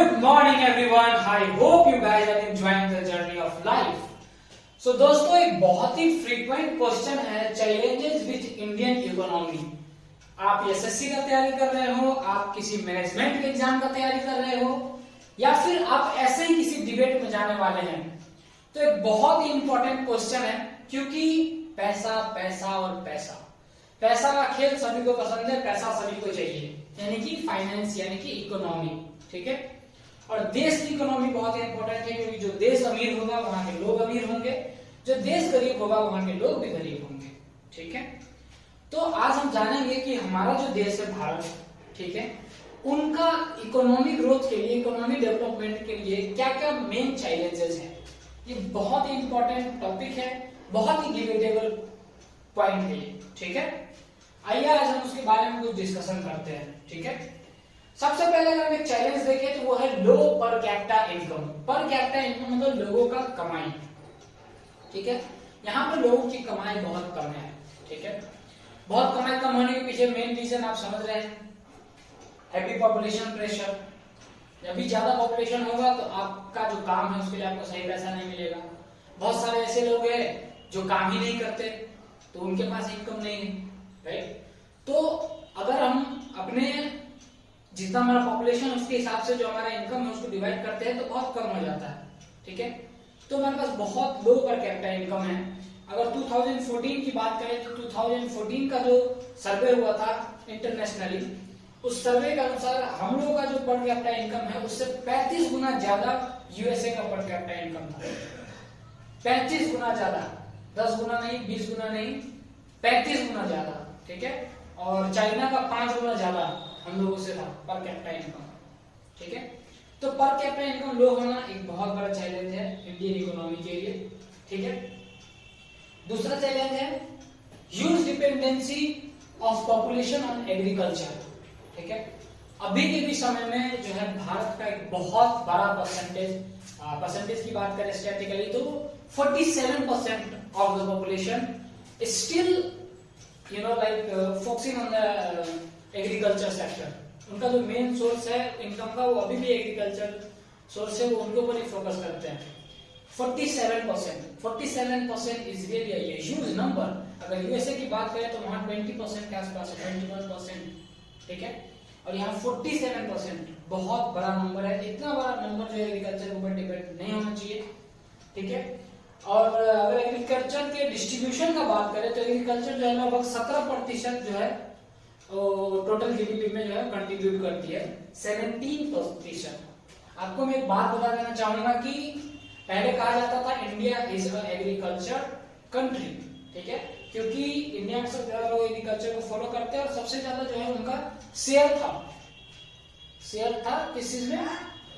Good morning everyone. I hope you guys are enjoying the journey of life. So दोस्तों एक बहुत ही frequent question है challenges with Indian economy. आप SSC का तैयारी कर रहे हो, आप किसी मैनेजमेंट के एग्जाम का तैयारी कर रहे हो, या फिर आप ऐसे ही किसी डिबेट में जाने वाले हैं, तो एक बहुत ही इंपॉर्टेंट क्वेश्चन है। क्योंकि पैसा पैसा और पैसा, पैसा का खेल सभी को पसंद है, पैसा सभी को चाहिए, यानी कि फाइनेंस यानी कि इकोनॉमी। ठीक है, और देश की इकोनॉमी बहुत ही इंपॉर्टेंट है, क्योंकि जो देश अमीर होगा वहां के लोग अमीर होंगे, जो देश गरीब होगा वहां के लोग भी गरीब होंगे। ठीक है, तो आज हम जानेंगे कि हमारा जो देश है भारत, ठीक है, उनका इकोनॉमिक ग्रोथ के लिए, इकोनॉमिक डेवलपमेंट के लिए क्या क्या मेन चैलेंजेस हैं। ये बहुत ही इंपॉर्टेंट टॉपिक है, बहुत ही डिबेटेबल पॉइंट है। ठीक है, आइए आज हम उसके बारे में कुछ डिस्कशन करते हैं। ठीक है, सबसे पहले अगर हम एक चैलेंज देखें तो वो है low per capita income. Per capita income मतलब लोगों का कमाई। ठीक है, यहाँ पर लोगों की कमाई बहुत कम है। ठीक है, बहुत कमाई कम होने के पीछे मेन रीजन आप समझ रहे हैं, हैवी पॉपुलेशन प्रेशर। जब भी ज्यादा पॉपुलेशन होगा तो आपका जो काम है उसके लिए आपको सही पैसा नहीं मिलेगा। बहुत सारे ऐसे लोग हैं जो काम ही नहीं करते, तो उनके पास इनकम नहीं है। राइट, तो अगर हम अपने जितना हमारा पॉपुलेशन उसके हिसाब से जो हमारा इनकम है उसको डिवाइड करते हैं तो बहुत कम हो जाता है। ठीक है, तो हमारे पास बहुत लो पर कैपिटा इनकम है। अगर 2014 की बात करें तो 2014 का जो सर्वे हुआ था इंटरनेशनली, उस सर्वे के अनुसार हम लोगों का जो पर कैपिटा इनकम है उससे 35 गुना ज्यादा यूएसए का पर कैपिटा इनकम था। 35 गुना ज्यादा, 10 गुना नहीं, 20 गुना नहीं, 35 गुना ज्यादा। ठीक है, और चाइना का 5 गुना ज्यादा हम लोगों से था पर कैपिटा इनकम। ठीक है, तो पर कैपिटा इनकम लो होना एक बहुत बड़ा चैलेंज है इंडियन इकोनॉमी के लिए। ठीक है, दूसरा चैलेंज है huge dependency of population on agriculture. ठीक है, अभी के भी समय में जो है भारत का एक बहुत बड़ा परसेंटेज की बात करें स्टैटिकली तो 47% of the population still focusing on the agriculture sector. उनका जो मेन सोर्स है इनकम का वो अभी भी एग्रीकल्चर सोर्स है, वो उनके ऊपर ही फोकस करते हैं। 47% is really a huge number. अगर यूएसए की बात करें तो वहां 20% के आसपास है, 21%। ठीक है, और यहाँ 47% बहुत बड़ा नंबर है। इतना बड़ा नंबर जो एग्रीकल्चर के ऊपर डिपेंड नहीं होना चाहिए। ठीक है, और अगर एग्रीकल्चर के डिस्ट्रीब्यूशन का बात करें तो एग्रीकल्चर जो है लगभग 17% जो है टोटल जीडीपी में जो है कंट्रीब्यूट करती है। 17%। आपको मैं एक बात बता देना चाहूंगा कि पहले कहा जाता था India is a agriculture country. ठीक है, क्योंकि इंडिया में सब ज्यादा लोग एग्रीकल्चर को फॉलो करते हैं और सबसे ज्यादा जो है उनका शेयर था किस चीज में,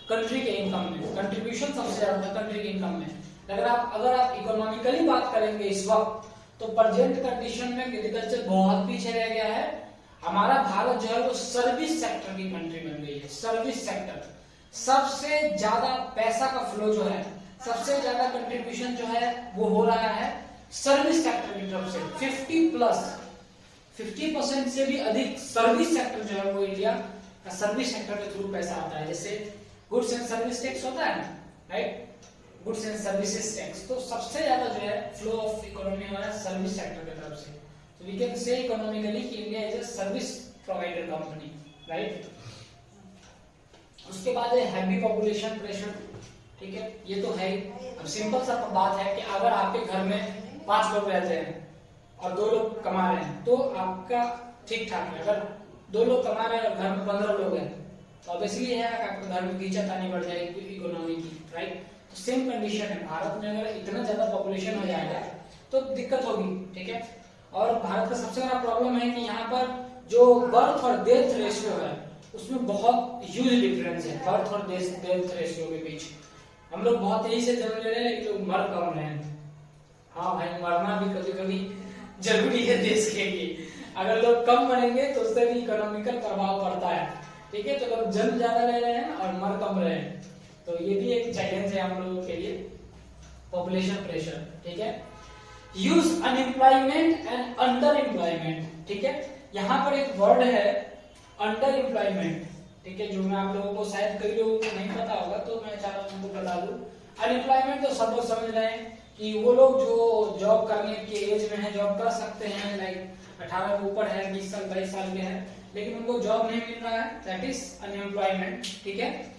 कंट्री के इनकम में, कंट्रीब्यूशन सबसे ज्यादा था कंट्री के इनकम में। अगर आप इकोनॉमिकली बात करेंगे इस वक्त तो प्रेजेंट कंडीशन में एग्रीकल्चर बहुत पीछे रह गया है। हमारा भारत जो है वो सर्विस सेक्टर की कंट्री बन गई है। सर्विस सेक्टर सबसे ज्यादा पैसा का फ्लो जो है, सबसे ज्यादा कंट्रीब्यूशन जो है वो हो रहा है सर्विस सेक्टर की तरफ से। 50% से भी अधिक सर्विस सेक्टर जो है वो इंडिया का सर्विस सेक्टर के थ्रू पैसा आता है। जैसे गुड्स एंड सर्विस टैक्स होता है, right, goods and services tax. तो सबसे ज्यादा जो है फ्लो ऑफ इकोनॉमी हमारा सर्विस सेक्टर की तरफ से। So we can say economically कि India is a service provider company, right. उसके बाद है हैवी पॉपुलेशन प्रेशर। ठीक है, ये तो है ही। अब सिंपल सा बात है कि अगर आपके घर में 5 लोग रहते हैं और 2 लोग कमा रहे हैं तो आपका ठीक ठाक है। अगर 2 लोग कमा रहे हैं और घर में 15 लोग हैं तो ऑब्वियसली है कि आपके घर में खींचातानी बढ़ जाएगी इकोनॉमी की, राइट। तो सेम कंडीशन है भारत में। अगर इतना ज्यादा पॉपुलेशन हो जाएगा तो दिक्कत होगी। ठीक है, और भारत का सबसे बड़ा प्रॉब्लम है कि यहाँ पर जो बर्थ और डेथ रेशियो है उसमें बहुत ह्यूज डिफरेंस है। बर्थ और डेथ रेशियो के बीच हम लोग बहुत तेजी से जन्म ले रहे हैं लेकिन लोग मर कम रहे हैं। हाँ भाई, मरना भी कभी कभी जरूरी है देश के लिए। अगर लोग कम मरेंगे तो उससे भी इकोनॉमिकल प्रभाव पड़ता है। ठीक है, तो लोग जन्म ज्यादा ले रहे हैं और मर कम रहे हैं, तो ये भी एक चैलेंज है हम लोगों के लिए, पॉपुलेशन प्रेशर। ठीक है, use unemployment and under employment. ठीक है, यहाँ पर एक वर्ड है अंडर एम्प्लॉयमेंट। ठीक है, जो मैं आप लोगों को शायद कई लोगों को नहीं पता होगा, तो मैं चाह रहा हूँ उनको बता दूं। अनएम्प्लॉयमेंट तो सब लोग समझ रहे हैं कि वो लोग जो जॉब करने के एज में है, जॉब कर सकते हैं, लाइक 18 के ऊपर है, 20 साल 22 साल के हैं, लेकिन उनको जॉब नहीं मिल रहा है, दैट इज अनएम्प्लॉयमेंट। ठीक है,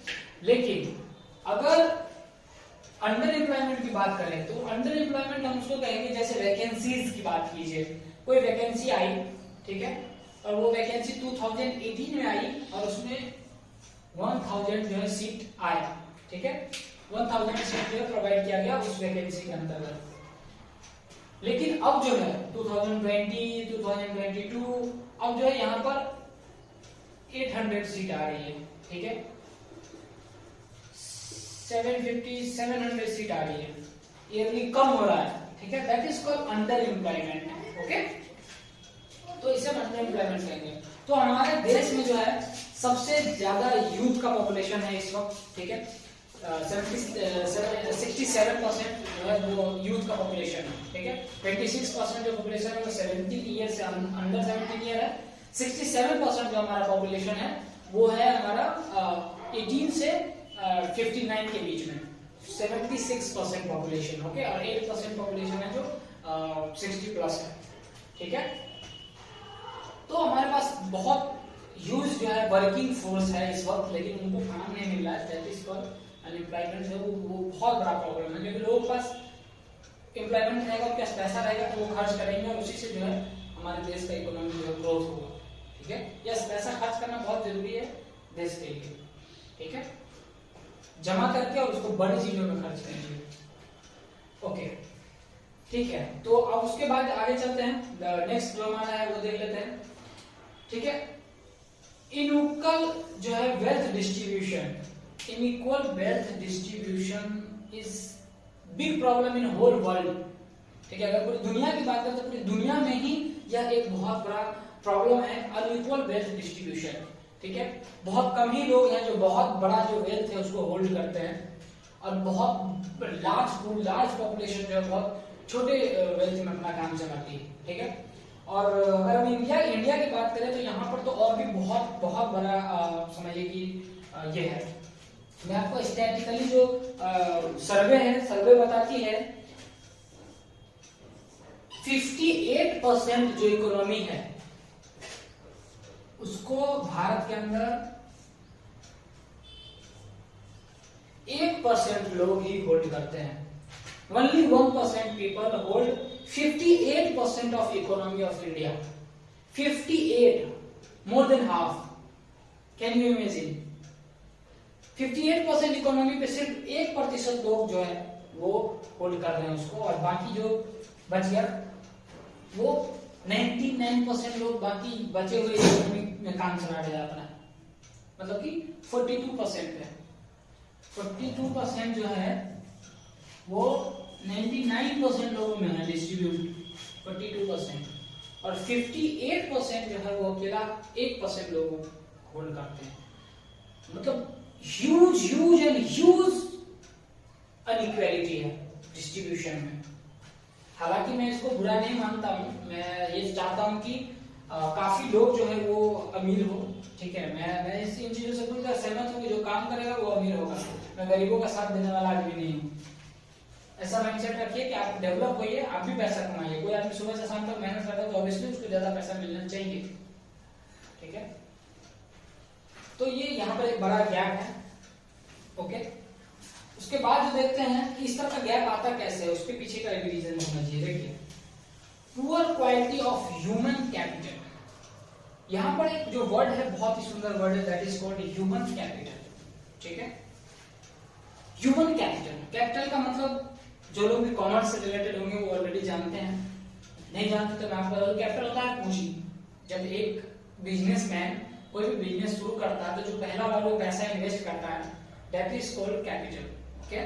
लेकिन अगर अंडर एम्प्लॉयमेंट की बात करें तो अंडर एम्प्लॉयमेंट हम उसको कहेंगे, जैसे वैकेंसीज की बात कीजिए, कोई वैकेंसी आई, ठीक है, और वो वैकेंसी 2018 में आई और उसमें 1000 जो है सीट आया, ठीक है, 1000 सीट जो है प्रोवाइड किया गया उस वैकेंसी के अंतर्गत। लेकिन अब जो है 2020 2022 अब जो है यहाँ पर 800 सीट आ रही है, ठीक है, 700 सीट आ रही है, ईयरली कम हो रहा है, ठीक है, that is called under employment. Okay, तो इसे हम अंडर एम्प्लॉयमेंट कहेंगे। तो हमारे देश में जो है सबसे ज्यादा यूथ का पॉपुलेशन है इस वक्त, ठीक है, 67% जो है वो यूथ का पॉपुलेशन है, ठीक है, 26% जो पॉपुलेशन है वो 17 ईयर से अंडर 17 ईयर है, 67% जो हमारा पॉपुलेशन है वो है हमारा 18 से 59 के बीच में, 76% पॉपुलेशन, ओके, और 8% पॉपुलेशन है जो 60 प्लस है, ठीक है। तो हमारे पास बहुत यूज जो है वर्किंग फोर्स है इस वक्त, लेकिन उनको काम नहीं मिल रहा है, दैट इज कॉल्ड अनएम्प्लॉयमेंट है, वो बहुत बड़ा प्रॉब्लम है, क्योंकि लोगों के पास एम्प्लॉयमेंट रहेगा, उनके पास पैसा रहेगा तो वो खर्च करेंगे और उसी से जो है हमारे देश का इकोनॉमी जो है ग्रोथ होगा, ठीक है। यस, पैसा खर्च करना बहुत जरूरी है देश के लिए, ठीक है, जमा करके और उसको बड़ी चीजों में खर्च कीजिए, ओके, ठीक है। तो अब उसके बाद आगे चलते हैं, नेक्स्ट जो हमारा है वो देख लेते हैं, ठीक है। इनइक्वल जो है wealth distribution, inequal wealth distribution is big problem in whole world, ठीक है। अगर पूरी दुनिया की बात करें तो पूरी दुनिया में ही यह एक बहुत बड़ा प्रॉब्लम है, अनइक्वल वेल्थ डिस्ट्रीब्यूशन, ठीक है। बहुत कम ही लोग हैं जो बहुत बड़ा जो वेल्थ है उसको होल्ड करते हैं, और बहुत लार्ज पॉपुलेशन जो है बहुत छोटे वेल्थ में अपना काम चलाती है, ठीक है। और अगर हम इंडिया की बात करें तो यहाँ पर तो और भी बहुत बड़ा समझिए कि ये है। मैं आपको स्टैटिकली जो सर्वे है, सर्वे बताती है 58% जो इकोनॉमी है उसको भारत के अंदर 1% लोग ही होल्ड करते हैं। Only 1% people hold 58% of economy of India. 58, more than half. Can you imagine? 58% economy पे सिर्फ 1% लोग जो है वो होल्ड कर रहे हैं उसको, और बाकी जो बच गया वो 99% लोग बाकी बचे हुए इकोनॉमी में काम चला रहे हैं अपना, मतलब कि 42% है, 42% जो है वो 99% लोगों में है डिस्ट्रीब्यूट 42%, और 58% जो है वो अकेला 1% लोगों होल्ड करते हैं। मतलब ह्यूज अनइक्वालिटी है डिस्ट्रीब्यूशन में। हालांकि मैं इसको बुरा नहीं मानता हूँ, मैं ये चाहता हूँ कि काफी लोग जो है वो अमीर हो, ठीक है, मैं इन चीजों से पूरी तरह सहमत हूँ कि जो काम करेगा वो अमीर होगा, मैं गरीबों का साथ देने वाला आदमी नहीं हूँ। ऐसा माइंडसेट रखिए कि आप डेवलप होइए, आप भी पैसा कमाइए। कोई आदमी सुबह से शाम तक मेहनत करता है तो ऑब्वियसली उसको ज्यादा पैसा मिलना चाहिए, ठीक है। तो ये यहाँ पर एक बड़ा गैप है, ओके। उसके बाद जो देखते हैं कि इस तरह का गैप आता कैसे है, उसके पीछे का एक रीजन होना चाहिए। देखिए, poor quality of human capital, यहाँ पर एक जो वर्ड है बहुत ही सुंदर वर्ड है, that is called human capital, ठीक है। ह्यूमन कैपिटल, कैपिटल का मतलब जो लोग भी कॉमर्स से रिलेटेड होंगे वो ऑलरेडी जानते हैं, नहीं जानते तो मैं आपको बता दूं, कैपिटल होता है पूंजी। जब एक बिजनेसमैन कोई भी बिजनेस शुरू करता है तो जो पहला बार वो पैसा इन्वेस्ट करता है that is called capital, okay.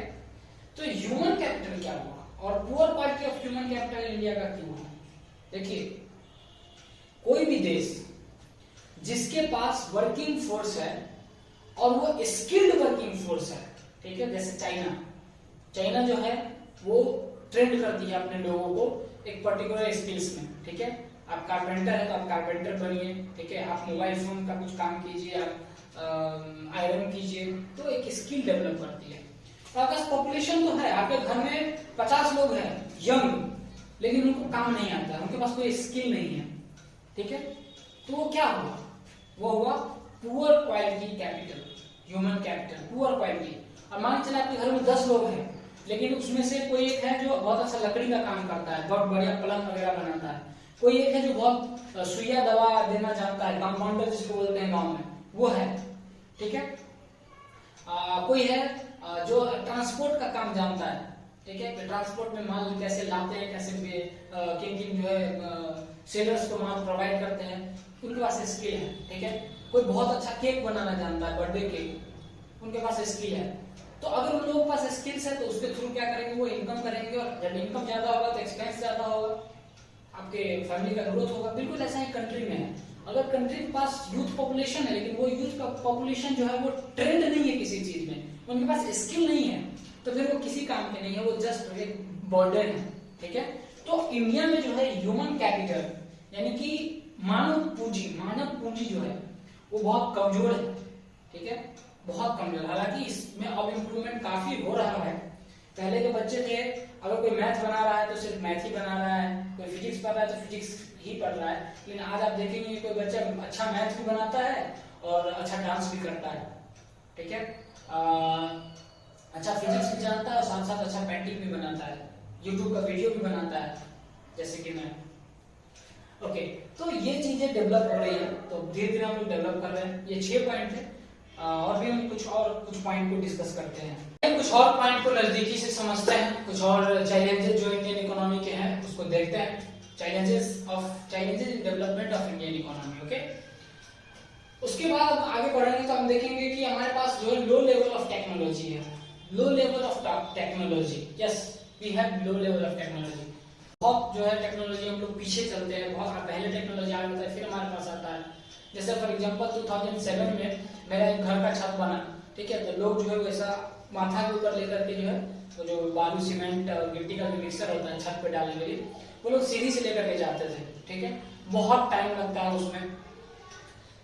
तो ह्यूमन कैपिटल क्या हुआ और poor quality of human capital India का क्यों हुआ? देखिए, कोई भी देश जिसके पास वर्किंग फोर्स है और वो स्किल्ड वर्किंग फोर्स है, ठीक है, जैसे चाइना जो है वो ट्रेंड करती है अपने लोगों को एक पर्टिकुलर स्किल्स में, ठीक है। आप कारपेंटर है तो आप कारपेंटर बनिए, ठीक है, आप मोबाइल फोन का कुछ काम कीजिए, आप आयरन कीजिए, तो एक स्किल डेवलप करती है। तो आपके पास पॉपुलेशन तो है, आपके घर में 50 लोग हैं यंग, लेकिन उनको काम नहीं आता, उनके पास कोई स्किल नहीं है, ठीक है, तो वो क्या हुआ, वो हुआ poor quality capital, human capital, poor quality. अब मान चले आपके घर में 10 लोग हैं, लेकिन उसमें से कोई एक है जो बहुत अच्छा लकड़ी का काम करता है, बहुत बढ़िया पलंग वगैरह बनाता है, कोई एक है जो बहुत सुइया दवा देना जानता है, कंपाउंडर जिसको बोलते हैं गांव में, वो है, ठीक है। कोई है जो ट्रांसपोर्ट का काम जानता है, ठीक है, ट्रांसपोर्ट में माल कैसे लाते हैं, कैसे किन किन जो है सेलर्स को माल प्रोवाइड करते हैं, उनके पास स्किल है, ठीक है। कोई बहुत अच्छा केक बनाना जानता है, बर्थडे केक, उनके पास स्किल है। तो अगर उन लोगों के पास स्किल्स है तो उसके थ्रू क्या करेंगे, वो इनकम करेंगे, और जब इनकम ज्यादा होगा तो एक्सपेंस ज्यादा होगा, आपके फैमिली का ग्रोथ होगा। बिल्कुल ऐसा ही कंट्री में है, अगर कंट्री के पास यूथ पॉपुलेशन है, लेकिन वो यूथ का पॉपुलेशन जो है वो ट्रेंड नहीं है किसी चीज में, उनके पास स्किल नहीं है, तो फिर वो किसी काम के नहीं है, वो जस्ट एक बर्डन है, ठीक है। तो इंडिया में जो है ह्यूमन कैपिटल यानी कि मानव पूंजी जो है वो बहुत कमजोर है, ठीक है, बहुत कमजोर। हालांकि इसमें अब इम्प्रूवमेंट काफी हो रहा है। पहले के बच्चे थे, अगर कोई मैथ बना रहा है तो सिर्फ मैथ ही बना रहा है, कोई फिजिक्स पढ़ रहा है तो फिजिक्स ही पढ़ रहा है, लेकिन आज आप देखेंगे कोई बच्चा अच्छा मैथ भी बनाता है और अच्छा डांस भी करता है, ठीक है, अच्छा फिजिक्स भी जानता है और साथ साथ अच्छा पेंटिंग भी बनाता है, यूट्यूब का वीडियो भी बनाता है, जैसे कि मैं। ओके, तो ये चीजें डेवलप हो रही है, तो धीरे धीरे हम लोग डेवलप कर रहे हैं। ये 6 पॉइंट थे, और भी हम कुछ पॉइंट को डिस्कस करते हैं, कुछ और पॉइंट को नजदीकी से समझते हैं, कुछ और चैलेंजेस जो इंडियन इकोनॉमी के हैं उसको देखते हैं, challenges in development of Indian economy. Okay, उसके बाद हम आगे बढ़ेंगे तो हम देखेंगे कि हमारे पास जो है लो लेवल ऑफ टेक्नोलॉजी है, low level of technology, yes we have low level of technology. बहुत जो है टेक्नोलॉजी हम लोग पीछे चलते हैं, बहुत पहले टेक्नोलॉजी आ जाता है फिर हमारे पास आता है। जैसे फॉर एग्जांपल 2007 में मेरा एक घर का छत बना, ठीक है, तो लोग जो है वैसा माथा के ऊपर लेकर के जो है वो जो बालू सीमेंट और गिट्टी का जो मिक्सर होता है छत पे डालने के लिए, वो लोग सीढ़ी से लेकर के जाते थे, ठीक है, बहुत टाइम लगता है उसमें,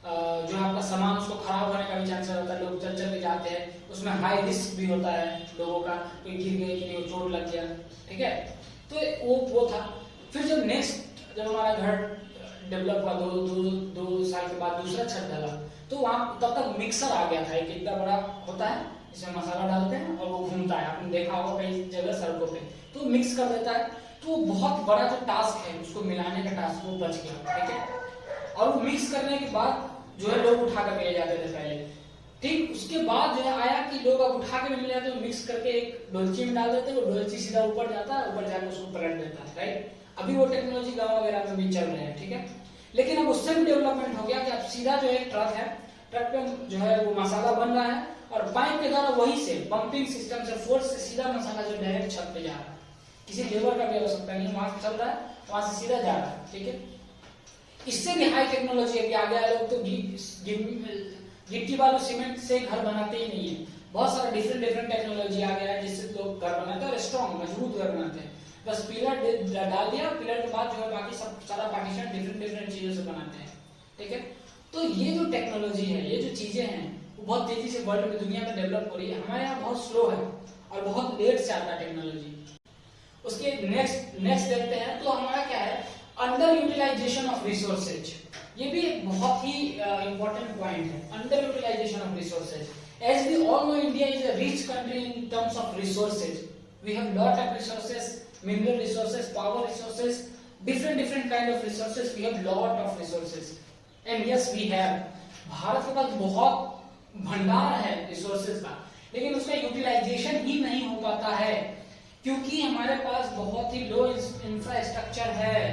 जो आपका सामान उसको खराब होने का भी चांस रहता है, लोग चल चल के जाते हैं, उसमें हाई रिस्क भी होता है लोगों का, कोई गिर गए कि नहीं चोट लग गया, ठीक है, तो वो था। फिर जब हमारा घर डेवलप हुआ, दो साल के बाद दूसरा छत डाला, तो वहां तब तक मिक्सर आ गया था, एक इतना बड़ा होता है इसमें मसाला डालते हैं और वो घूमता है, आपने देखा होगा कई जगह सड़कों पे, तो मिक्स कर देता है, तो बहुत बड़ा जो टास्क है उसको मिलाने का टास्क वो बच गया, ठीक है। और वो मिक्स करने के बाद जो है लोग उठा कर ले जाते थे पहले, ठीक, उसके बाद जो है आया कि लोग अब उठा के मिल जाते, मिक्स करके एक डोलची में डाल देते, वो डोलची सीधा ऊपर जाता है, ऊपर जाकर उसको पलट देता है, राइट। अभी वो टेक्नोलॉजी गाँव वगैरह में भी चल रहे हैं, ठीक है, लेकिन अब उससे भी डेवलपमेंट हो गया कि अब सीधा जो है ट्रक है, ट्रक पे जो है वो मसाला बन रहा है और पाइप के द्वारा वही से पंपिंग सिस्टम से फोर्स से सीधा मसाला जो डायरेक्ट छत पे जा रहा है, किसी लेबर का भी आवश्यकता नहीं, वहां से चल रहा है, वहां से सीधा जा रहा है, ठीक है। इससे भी हाई टेक्नोलॉजी अभी आ गया, लोग तो गिट्टी बालू सीमेंट से घर बनाते ही नहीं है, बहुत सारा डिफरेंट टेक्नोलॉजी आ गया है जिससे लोग घर बनाते हैं और स्ट्रॉन्ग मजबूत घर बनाते हैं। बस पिलर डाल दिया, पिलर के बाद जो है बाकी सब सारा पार्टीशन डिफरेंट चीजों से बनाते हैं, ठीक है। तो ये जो टेक्नोलॉजी है, ये जो चीजें हैं वो बहुत तेजी से वर्ल्ड में दुनिया में डेवलप हो रही है, हमारे यहाँ बहुत स्लो है और बहुत लेट से आता है टेक्नोलॉजी। उसके नेक्स्ट देखते हैं, तो हमारा क्या है, अंडर यूटिलाइजेशन ऑफ रिसोर्सेज, ये भी एक बहुत ही इंपॉर्टेंट पॉइंट है, under utilization of resources. As we all know, India is a rich country in terms of resources, we have lot of resources, mineral resources, power resources, different kind of resources, we have lot of resources, and yes we have, Bharat के पास बहुत भंडार है resources का, लेकिन उसका utilisation ही नहीं हो पाता है क्योंकि हमारे पास बहुत ही लो इंफ्रास्ट्रक्चर है।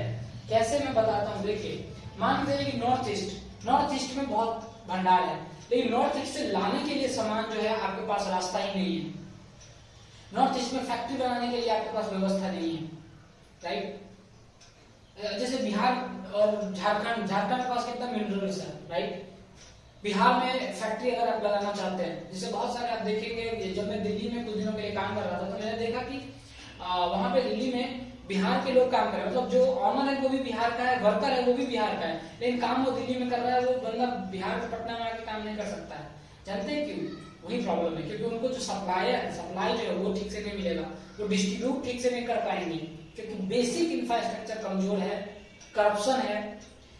कैसे मैं बताता हूँ, देखिए, मान लीजिए कि नॉर्थ ईस्ट में बहुत भंडार है, लेकिन नॉर्थ ईस्ट से लाने के लिए सामान जो है आपके पास रास्ता ही नहीं है, नॉर्थ ईस्ट में फैक्ट्री बनाने के लिए आपके पास व्यवस्था नहीं है, राइट। जैसे बिहार और झारखंड के पास कितना मिनरल्स है, राइट। बिहार में फैक्ट्री अगर आप लगाना चाहते हैं, जैसे बहुत सारे आप देखेंगे, जब मैं दिल्ली में कुछ दिनों के लिए काम कर रहा था तो मैंने देखा कि वहां पे दिल्ली में बिहार के लोग काम कर रहे हैं, मतलब जो ऑनर है वो भी बिहार का है, वर्कर है वो भी बिहार का है, लेकिन काम वो दिल्ली में कर रहा है, वो बंदा बिहार के पटना में आके काम नहीं कर सकता है। जानते हैं क्यों? वही प्रॉब्लम है, क्योंकि उनको जो सप्लाई जो है वो ठीक से नहीं मिलेगा, वो डिस्ट्रीब्यूट ठीक से नहीं कर पाएंगे, क्योंकि बेसिक इंफ्रास्ट्रक्चर कमजोर है, करप्शन है।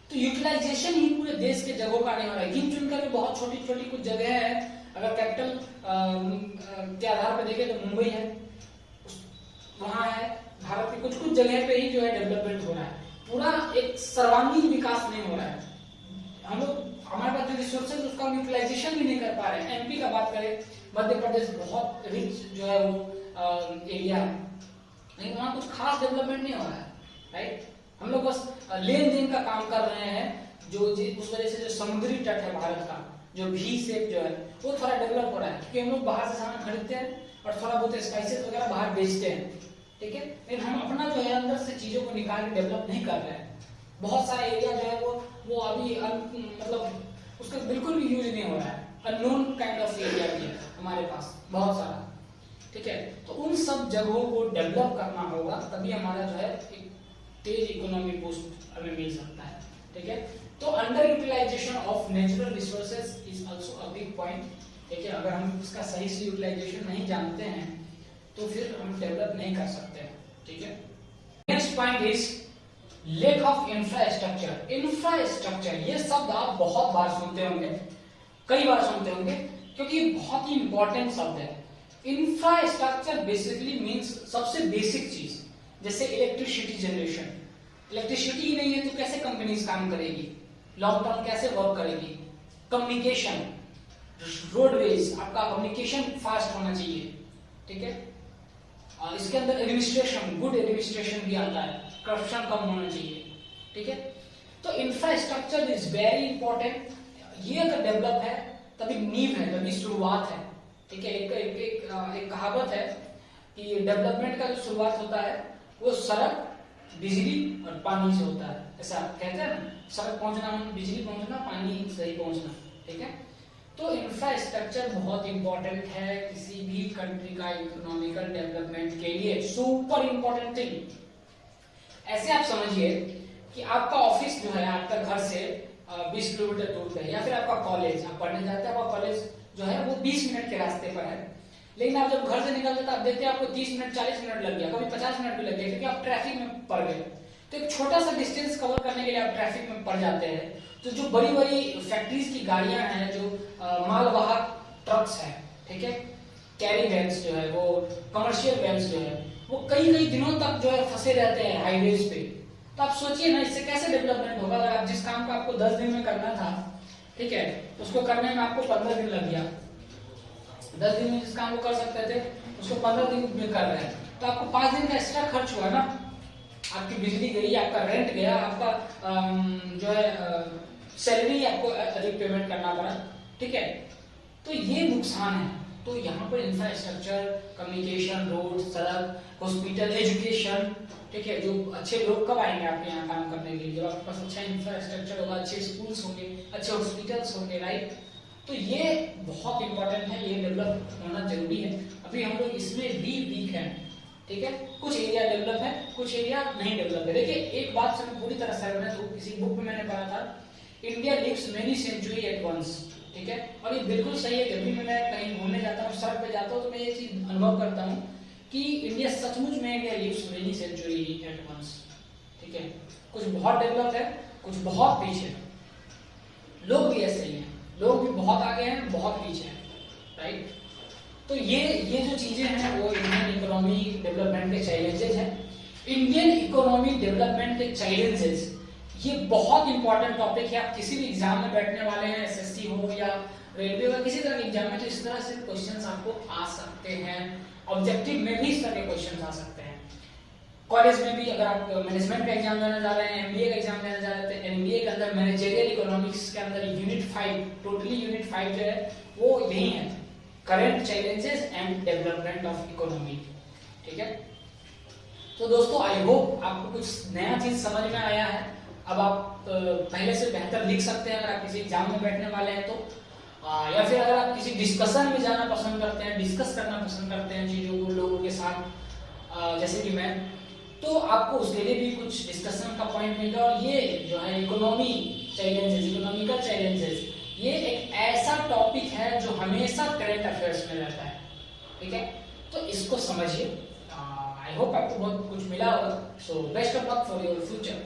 तो यूटिलाइजेशन ही पूरे देश के जगहों का नहीं हो रहा है। गिन चुन कर बहुत छोटी छोटी कुछ जगह है, अगर कैपिटल के आधार पर देखें तो मुंबई है, वहां है, भारत की कुछ कुछ जगह पे ही जो है डेवलपमेंट हो रहा है, पूरा एक सर्वांगीण विकास नहीं हो रहा है। हम लोग, हमारे पास जो रिसोर्सेज उसका यूटिलाइजेशन भी नहीं कर पा रहे हैं। एमपी का बात करें, मध्य प्रदेश बहुत रिच जो है वो एरिया है, लेकिन वहाँ कुछ खास डेवलपमेंट नहीं हो रहा है, राइट। हम लोग बस लेन देन का काम कर रहे हैं, जो उस वजह से जो समुद्री तट है भारत का, जो वी शेप जो है वो थोड़ा डेवलप हो रहा है, क्योंकि हम लोग बाहर से सामान खरीदते हैं और थोड़ा बहुत स्पाइसेस वगैरह बाहर बेचते हैं, ठीक है, लेकिन हम अपना जो है अंदर से चीजों को निकाल के डेवलप नहीं कर रहे हैं। बहुत सारा एरिया जो है वो अभी मतलब उसका बिल्कुल भी यूज नहीं हो रहा है, अननोन काइंड ऑफ एरिया भी है हमारे पास बहुत सारा, ठीक है। तो उन सब जगहों को डेवलप करना होगा, तभी हमारा जो है एक तेज इकोनॉमी बूस्ट हमें मिल सकता है, ठीक है। तो under utilization of natural resources is also a big point, ठीक है। अगर हम इसका सही से यूटिलाइजेशन नहीं जानते हैं तो फिर हम डेवलप नहीं कर सकते हैं, ठीक है। Next point is lake of infrastructure. Infrastructure ये शब्द आप बहुत बार सुनते होंगे, कई बार सुनते होंगे, क्योंकि ये बहुत ही इंपॉर्टेंट शब्द है। इंफ्रास्ट्रक्चर बेसिकली मींस सबसे बेसिक चीज, जैसे इलेक्ट्रिसिटी जनरेशन। इलेक्ट्रिसिटी ही नहीं है तो कैसे कंपनीज काम करेगी, लॉन्ग टर्म कैसे वर्क करेगी। कम्युनिकेशन, रोडवेज, आपका कम्युनिकेशन फास्ट होना चाहिए, ठीक है। इसके अंदर एडमिनिस्ट्रेशन, गुड एडमिनिस्ट्रेशन भी आता है, करप्शन कम होना चाहिए, ठीक है। तो इंफ्रास्ट्रक्चर इज वेरी इंपॉर्टेंट। ये अगर डेवलप है तभी नींव है, तभी शुरुआत है, ठीक है। एक कहावत है कि डेवलपमेंट का जो शुरुआत होता है वो सड़क, बिजली और पानी से होता है, ऐसा कहते हैं ना, सड़क पहुंचना, बिजली पहुंचना, पानी सही पहुंचना, ठीक है। तो इंफ्रास्ट्रक्चर बहुत इंपॉर्टेंट है किसी भी कंट्री का इकोनॉमिकल डेवलपमेंट के लिए, सुपर इंपॉर्टेंट थिंग। ऐसे आप समझिए कि आपका ऑफिस जो है आपका घर से 20 किलोमीटर दूर पे है, या फिर आपका कॉलेज, आप पढ़ने जाते हैं, आपका कॉलेज जो है वो 20 मिनट के रास्ते पर है, लेकिन आप जब घर से निकलते तो आप देखते हैं आपको 30 मिनट 40 मिनट लग गया, कभी 50 मिनट भी लग गया, क्योंकि आप ट्रैफिक में पड़ गए। तो एक छोटा सा डिस्टेंस कवर करने के लिए आप ट्रैफिक में पड़ जाते हैं। तो जो बड़ी बड़ी फैक्ट्रीज की गाड़ियां हैं, जो मालवाहक ट्रक्स हैं, ठीक है, कैरी वैन्स जो है, वो कमर्शियल वैन्स जो है, वो कई कई दिनों तक जो है फंसे रहते हैं हाईवेज पे। तो आप सोचिए ना, इससे कैसे डेवलपमेंट होगा। अगर आप जिस काम को आपको 10 दिन में करना था, ठीक है, उसको करने में आपको 15 दिन लग गया, 10 दिन में जिस काम को कर सकते थे उसको 15 दिन में कर रहे हैं, तो आपको 5 दिन का एक्स्ट्रा खर्च हुआ ना, आपकी बिजली गई, आपका रेंट गया, आपका जो है सैलरी आपको अधिक पेमेंट करना पड़ा, ठीक है। तो ये नुकसान है। तो यहाँ पर इंफ्रास्ट्रक्चर, कम्युनिकेशन, रोड, सड़क, हॉस्पिटल, एजुकेशन, ठीक है, जो अच्छे लोग कब आएंगे आपके यहाँ काम करने के लिए, जब आपके पास अच्छा इंफ्रास्ट्रक्चर होगा, अच्छे स्कूल्स होंगे, अच्छे हॉस्पिटल्स होंगे, राइट। तो ये बहुत इंपॉर्टेंट है, ये डेवलप होना जरूरी है। अभी हम लोग इसमें भी वीक हैं, ठीक है, कुछ एरिया डेवलप है, कुछ एरिया नहीं डेवलप है। देखिए एक बात से मैं पूरी तरह सहमत हूँ, किसी बुक में मैंने पढ़ा था, India lives many century at once, ठीक है, और ये बिल्कुल सही है। जब भी मैं कहीं घूमने जाता हूँ, सड़क पे जाता हूँ, तो मैं ये चीज अनुभव करता हूँ कि इंडिया सचमुच में India lives many century at once, ठीक है। कुछ बहुत डेवलप है, कुछ बहुत पीछे, लोग भी ऐसे ही हैं, लोग भी बहुत आगे हैं, बहुत पीछे हैं, राइट। तो ये जो चीजें हैं वो इंडियन इकोनॉमी डेवलपमेंट के चैलेंजेस हैं। इंडियन इकोनॉमी डेवलपमेंट के चैलेंजेस, ये बहुत इंपॉर्टेंट टॉपिक है। आप किसी भी एग्जाम में बैठने वाले हैं, एसएससी हो या रेलवे या किसी तरह के एग्जाम में, तो इस तरह से क्वेश्चंस आपको आ सकते हैं। ऑब्जेक्टिव में भी इस तरह के क्वेश्चंस आ सकते हैं। कॉलेज में भी अगर आप मैनेजमेंट का एग्जाम देने जा रहे हैं, एमबीए का एग्जाम देने जा रहे हैं, एमबीए के अंदर मैनेजरियल इकोनॉमिक्स के अंदर यूनिट 5, टोटली यूनिट 5 जो है वो यही है, current challenges and development of economy, ठीक है। तो दोस्तों आई होप आपको कुछ नया चीज समझ में आया है। अब आप पहले से बेहतर लिख सकते हैं अगर आप किसी एग्जाम में बैठने वाले हैं तो, या फिर अगर आप किसी डिस्कशन में जाना पसंद करते हैं, डिस्कस करना पसंद करते हैं चीजों को लोगों के साथ, जैसे कि मैं, तो आपको उसके लिए भी कुछ डिस्कशन का पॉइंट मिलेगा। और ये जो है इकोनॉमी चैलेंजेस, इकोनॉमिकल चैलेंजेस, ये एक ऐसा टॉपिक है जो हमेशा करंट अफेयर्स में रहता है, ठीक है। तो इसको समझिए। आई होप आपको बहुत कुछ मिला होगा। So best of luck for your future.